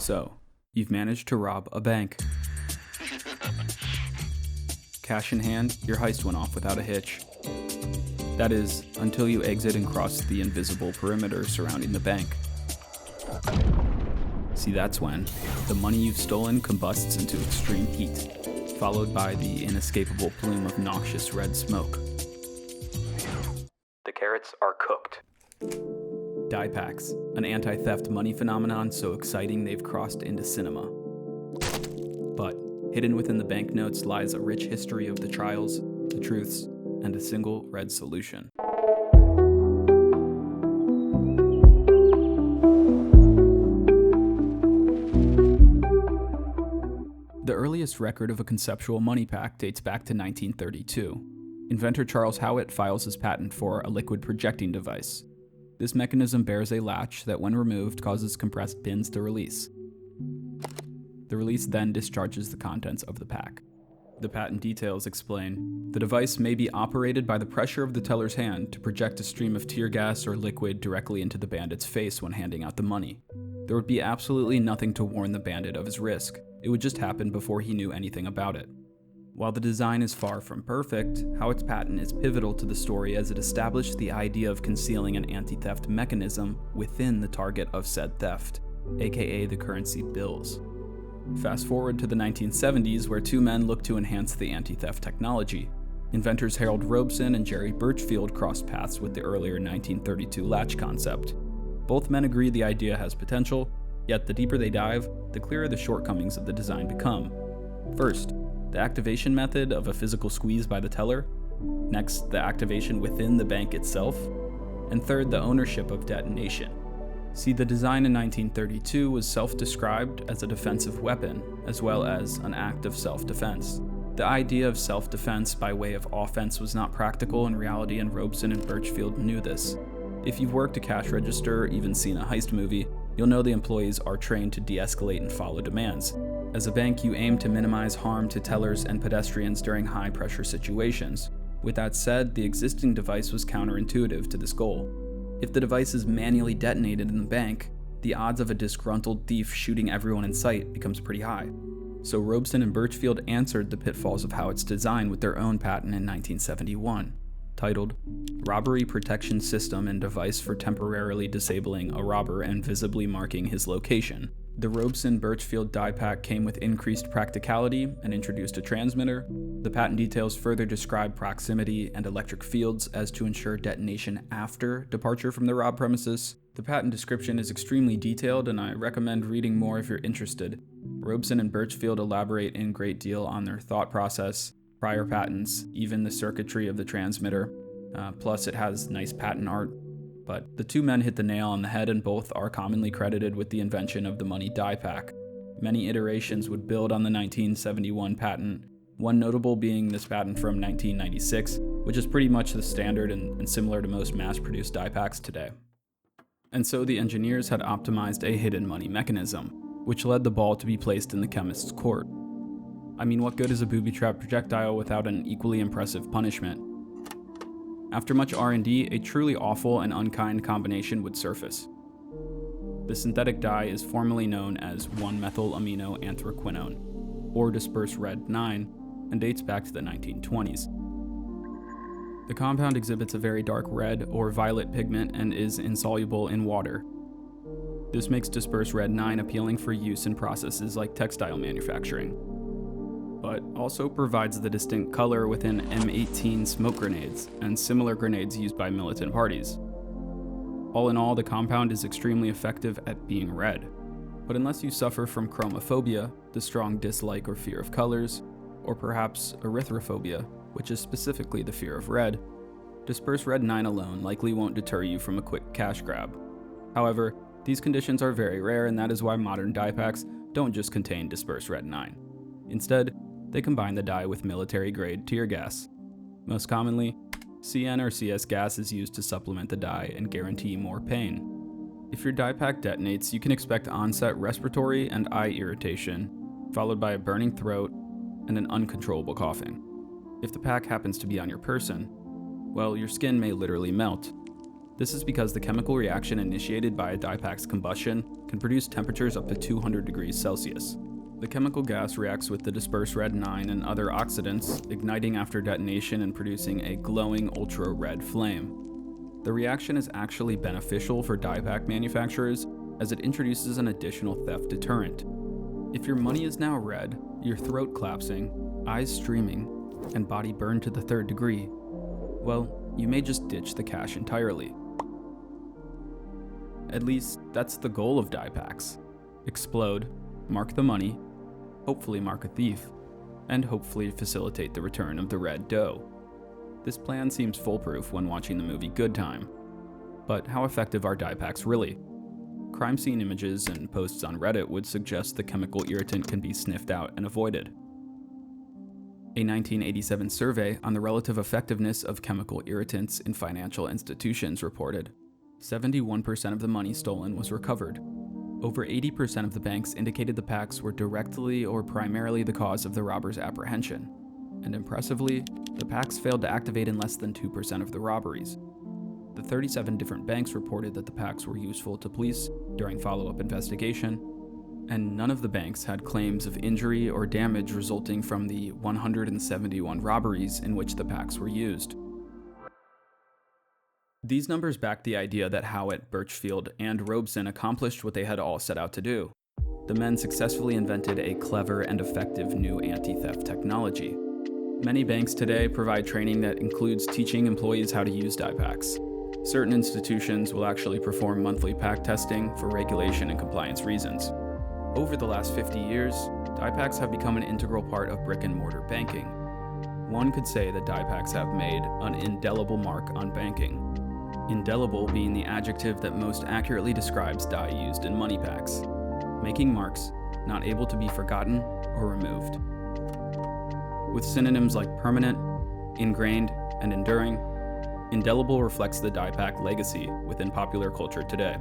So, you've managed to rob a bank. Cash in hand, your heist went off without a hitch. That is, until you exit and cross the invisible perimeter surrounding the bank. See, that's when the money you've stolen combusts into extreme heat, followed by the inescapable plume of noxious red smoke. The carrots are cooked. Die packs, an anti-theft money phenomenon so exciting they've crossed into cinema. But hidden within the banknotes lies a rich history of the trials, the truths, and a single red solution. The earliest record of a conceptual money pack dates back to 1932. Inventor Charles Howitt files his patent for a liquid projecting device. This mechanism bears a latch that, when removed, causes compressed pins to release. The release then discharges the contents of the pack. The patent details explain, the device may be operated by the pressure of the teller's hand to project a stream of tear gas or liquid directly into the bandit's face when handing out the money. There would be absolutely nothing to warn the bandit of his risk. It would just happen before he knew anything about it. While the design is far from perfect, Howitt's patent is pivotal to the story as it established the idea of concealing an anti-theft mechanism within the target of said theft, aka the currency bills. Fast forward to the 1970s, where two men looked to enhance the anti-theft technology. Inventors Harold Robeson and Jerry Birchfield crossed paths with the earlier 1932 latch concept. Both men agree the idea has potential, yet the deeper they dive, the clearer the shortcomings of the design become. First, the activation method of a physical squeeze by the teller. Next, the activation within the bank itself. And third, the ownership of detonation. See, the design in 1932 was self-described as a defensive weapon, as well as an act of self-defense. The idea of self-defense by way of offense was not practical in reality, and Robeson and Birchfield knew this. If you've worked a cash register or even seen a heist movie, you'll know the employees are trained to de-escalate and follow demands. As a bank, you aim to minimize harm to tellers and pedestrians during high-pressure situations. With that said, the existing device was counterintuitive to this goal. If the device is manually detonated in the bank, the odds of a disgruntled thief shooting everyone in sight becomes pretty high. So Robeson and Birchfield answered the pitfalls of Howitt's design with their own patent in 1971, titled Robbery Protection System and Device for Temporarily Disabling a Robber and Visibly Marking His Location. The Robeson-Birchfield die pack came with increased practicality and introduced a transmitter. The patent details further describe proximity and electric fields as to ensure detonation after departure from the robbed premises. The patent description is extremely detailed, and I recommend reading more if you're interested. Robeson and Birchfield elaborate in great deal on their thought process, prior patents, even the circuitry of the transmitter. Plus it has nice patent art. But the two men hit the nail on the head, and both are commonly credited with the invention of the money die pack. Many iterations would build on the 1971 patent, one notable being this patent from 1996, which is pretty much the standard and similar to most mass-produced die packs today. And so the engineers had optimized a hidden money mechanism, which led the ball to be placed in the chemist's court. I mean, what good is a booby-trapped projectile without an equally impressive punishment? After much R&D, a truly awful and unkind combination would surface. The synthetic dye is formally known as 1-methylaminoanthraquinone, or dispersed red 9, and dates back to the 1920s. The compound exhibits a very dark red or violet pigment and is insoluble in water. This makes dispersed red 9 appealing for use in processes like textile manufacturing, but also provides the distinct color within M18 smoke grenades and similar grenades used by militant parties. All in all, the compound is extremely effective at being red. But unless you suffer from chromophobia, the strong dislike or fear of colors, or perhaps erythrophobia, which is specifically the fear of red, dispersed red 9 alone likely won't deter you from a quick cash grab. However, these conditions are very rare, and that is why modern die packs don't just contain dispersed red 9. Instead, they combine the dye with military-grade tear gas. Most commonly, CN or CS gas is used to supplement the dye and guarantee more pain. If your die pack detonates, you can expect onset respiratory and eye irritation, followed by a burning throat and an uncontrollable coughing. If the pack happens to be on your person, well, your skin may literally melt. This is because the chemical reaction initiated by a dye pack's combustion can produce temperatures up to 200 degrees Celsius. The chemical gas reacts with the dispersed red-9 and other oxidants, igniting after detonation and producing a glowing ultra-red flame. The reaction is actually beneficial for dye pack manufacturers as it introduces an additional theft deterrent. If your money is now red, your throat collapsing, eyes streaming, and body burned to the 3rd degree, well, you may just ditch the cash entirely. At least, that's the goal of dye packs. Explode, mark the money, hopefully mark a thief, and hopefully facilitate the return of the red dough. This plan seems foolproof when watching the movie Good Time. But how effective are dye packs really? Crime scene images and posts on Reddit would suggest the chemical irritant can be sniffed out and avoided. A 1987 survey on the relative effectiveness of chemical irritants in financial institutions reported 71% of the money stolen was recovered. Over 80% of the banks indicated the packs were directly or primarily the cause of the robbers' apprehension. And impressively, the packs failed to activate in less than 2% of the robberies. The 37 different banks reported that the packs were useful to police during follow-up investigation, and none of the banks had claims of injury or damage resulting from the 171 robberies in which the packs were used. These numbers back the idea that Howitt, Birchfield, and Robeson accomplished what they had all set out to do. The men successfully invented a clever and effective new anti-theft technology. Many banks today provide training that includes teaching employees how to use dye packs. Certain institutions will actually perform monthly pack testing for regulation and compliance reasons. Over the last 50 years, dye packs have become an integral part of brick-and-mortar banking. One could say that dye packs have made an indelible mark on banking. Indelible being the adjective that most accurately describes dye used in money packs, making marks not able to be forgotten or removed. With synonyms like permanent, ingrained, and enduring, indelible reflects the dye pack legacy within popular culture today.